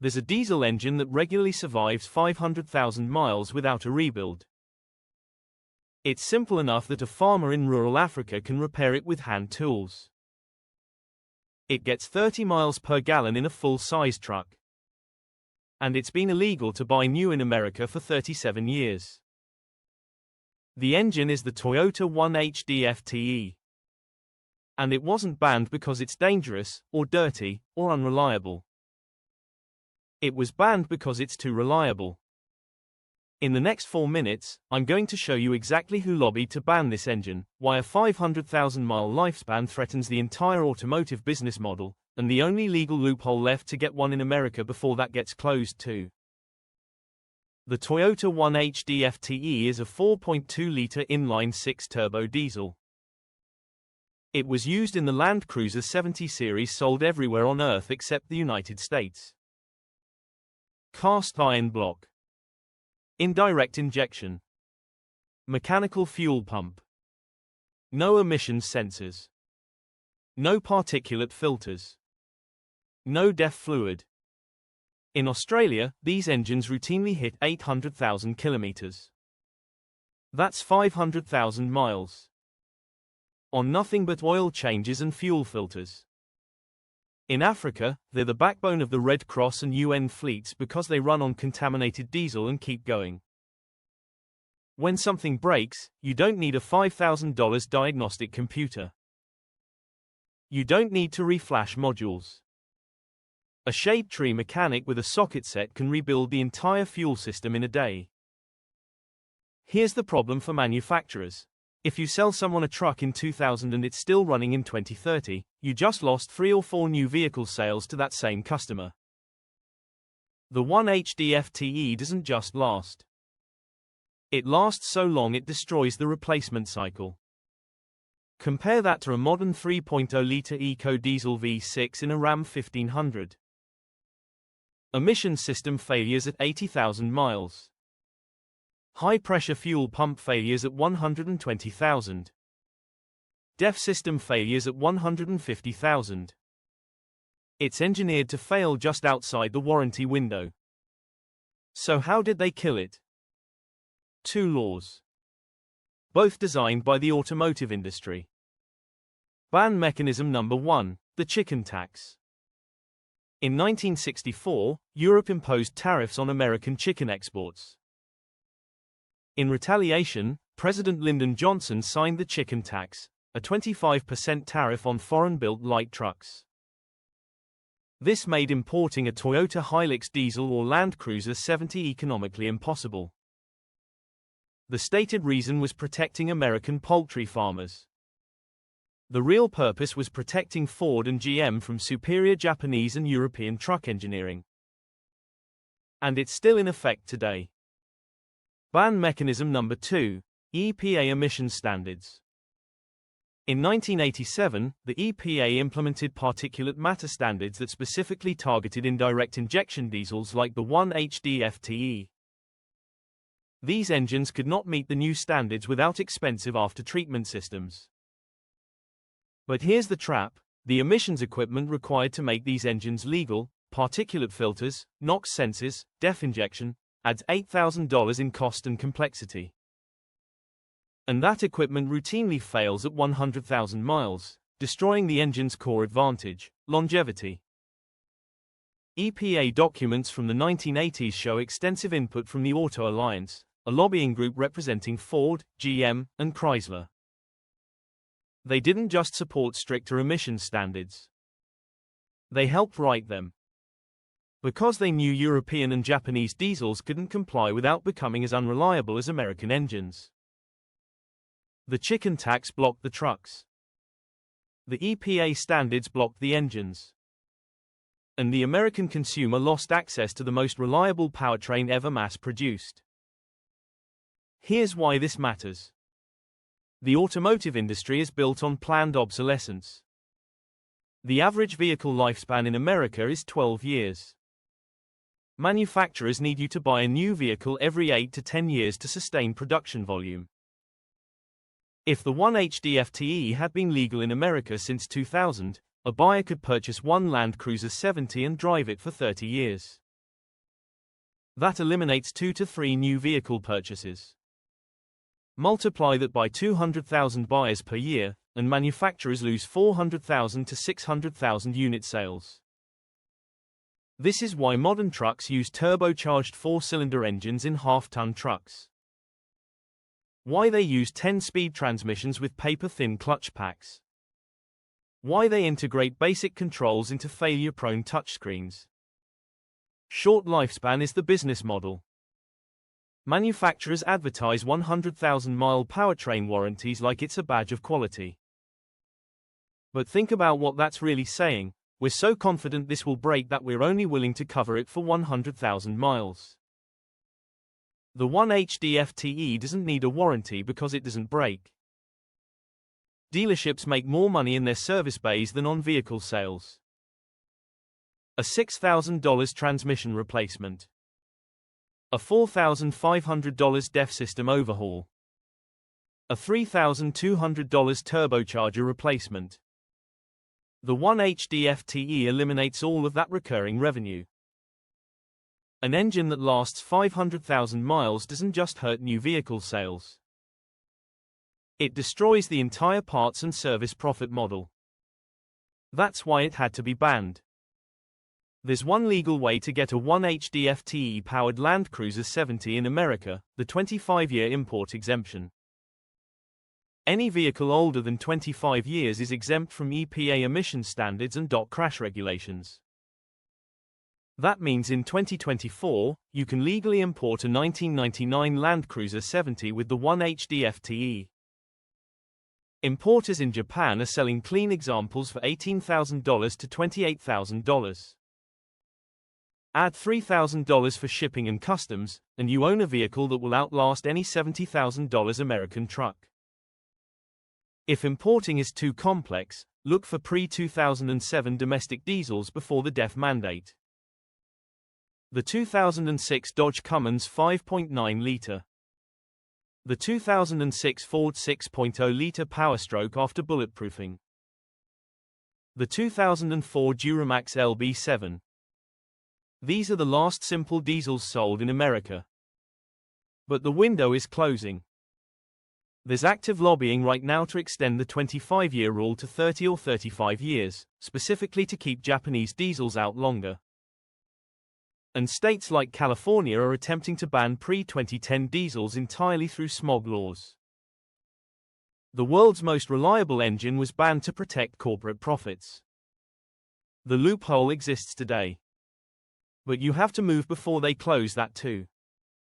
There's a diesel engine that regularly survives 500,000 miles without a rebuild. It's simple enough that a farmer in rural Africa can repair it with hand tools. It gets 30 miles per gallon in a full-size truck. And it's been illegal to buy new in America for 37 years. The engine is the Toyota 1HDFTE. And it wasn't banned because it's dangerous, or dirty, or unreliable. It was banned because it's too reliable. In the next 4 minutes, I'm going to show you exactly who lobbied to ban this engine, why a 500,000-mile lifespan threatens the entire automotive business model, and the only legal loophole left to get one in America before that gets closed too. The Toyota 1HDFTE is a 4.2-liter inline-six turbo diesel. It was used in the Land Cruiser 70 series sold everywhere on Earth except the United States. Cast iron block. Indirect injection. Mechanical fuel pump. No emissions sensors. No particulate filters. No DEF fluid. In Australia, these engines routinely hit 800,000 kilometers. That's 500,000 miles. On nothing but oil changes and fuel filters. In Africa, they're the backbone of the Red Cross and UN fleets because they run on contaminated diesel and keep going. When something breaks, you don't need a $5,000 diagnostic computer. You don't need to reflash modules. A shade tree mechanic with a socket set can rebuild the entire fuel system in a day. Here's the problem for manufacturers. If you sell someone a truck in 2000 and it's still running in 2030, you just lost 3 or 4 new vehicle sales to that same customer. The 1HDFTE doesn't just last. It lasts so long it destroys the replacement cycle. Compare that to a modern 3.0-liter eco-diesel V6 in a Ram 1500. Emission system failures at 80,000 miles. High-pressure fuel pump failures at 120,000. DEF system failures at 150,000. It's engineered to fail just outside the warranty window. So how did they kill it? 2 laws. Both designed by the automotive industry. Ban mechanism number 1, the chicken tax. In 1964, Europe imposed tariffs on American chicken exports. In retaliation, President Lyndon Johnson signed the chicken tax, a 25% tariff on foreign-built light trucks. This made importing a Toyota Hilux diesel or Land Cruiser 70 economically impossible. The stated reason was protecting American poultry farmers. The real purpose was protecting Ford and GM from superior Japanese and European truck engineering. And it's still in effect today. Ban mechanism number 2, EPA emissions standards. In 1987, the EPA implemented particulate matter standards that specifically targeted indirect injection diesels like the 1HDFTE. These engines could not meet the new standards without expensive after-treatment systems. But here's the trap: the emissions equipment required to make these engines legal, particulate filters, NOx sensors, DEF injection, adds $8,000 in cost and complexity. And that equipment routinely fails at 100,000 miles, destroying the engine's core advantage, longevity. EPA documents from the 1980s show extensive input from the Auto Alliance, a lobbying group representing Ford, GM, and Chrysler. They didn't just support stricter emissions standards. They helped write them. Because they knew European and Japanese diesels couldn't comply without becoming as unreliable as American engines. The chicken tax blocked the trucks. The EPA standards blocked the engines. And the American consumer lost access to the most reliable powertrain ever mass-produced. Here's why this matters. The automotive industry is built on planned obsolescence. The average vehicle lifespan in America is 12 years. Manufacturers need you to buy a new vehicle every 8 to 10 years to sustain production volume. If the 1HDFTE had been legal in America since 2000, a buyer could purchase one Land Cruiser 70 and drive it for 30 years. That eliminates 2 to 3 new vehicle purchases. Multiply that by 200,000 buyers per year, and manufacturers lose 400,000 to 600,000 unit sales. This is why modern trucks use turbocharged 4-cylinder engines in half-ton trucks. Why they use 10-speed transmissions with paper-thin clutch packs. Why they integrate basic controls into failure-prone touchscreens. Short lifespan is the business model. Manufacturers advertise 100,000-mile powertrain warranties like it's a badge of quality. But think about what that's really saying. We're so confident this will break that we're only willing to cover it for 100,000 miles. The 1HDFTE doesn't need a warranty because it doesn't break. Dealerships make more money in their service bays than on vehicle sales. A $6,000 transmission replacement. A $4,500 DEF system overhaul. A $3,200 turbocharger replacement. The 1HDFTE eliminates all of that recurring revenue. An engine that lasts 500,000 miles doesn't just hurt new vehicle sales. It destroys the entire parts and service profit model. That's why it had to be banned. There's one legal way to get a 1HDFTE-powered Land Cruiser 70 in America, the 25-year import exemption. Any vehicle older than 25 years is exempt from EPA emission standards and dock crash regulations. That means in 2024, you can legally import a 1999 Land Cruiser 70 with the 1HDFTE. Importers in Japan are selling clean examples for $18,000 to $28,000. Add $3,000 for shipping and customs, and you own a vehicle that will outlast any $70,000 American truck. If importing is too complex, look for pre-2007 domestic diesels before the DEF mandate. The 2006 Dodge Cummins 5.9-liter. The 2006 Ford 6.0-liter Powerstroke after bulletproofing. The 2004 Duramax LB7. These are the last simple diesels sold in America. But the window is closing. There's active lobbying right now to extend the 25-year rule to 30 or 35 years, specifically to keep Japanese diesels out longer. And states like California are attempting to ban pre-2010 diesels entirely through smog laws. The world's most reliable engine was banned to protect corporate profits. The loophole exists today. But you have to move before they close that too.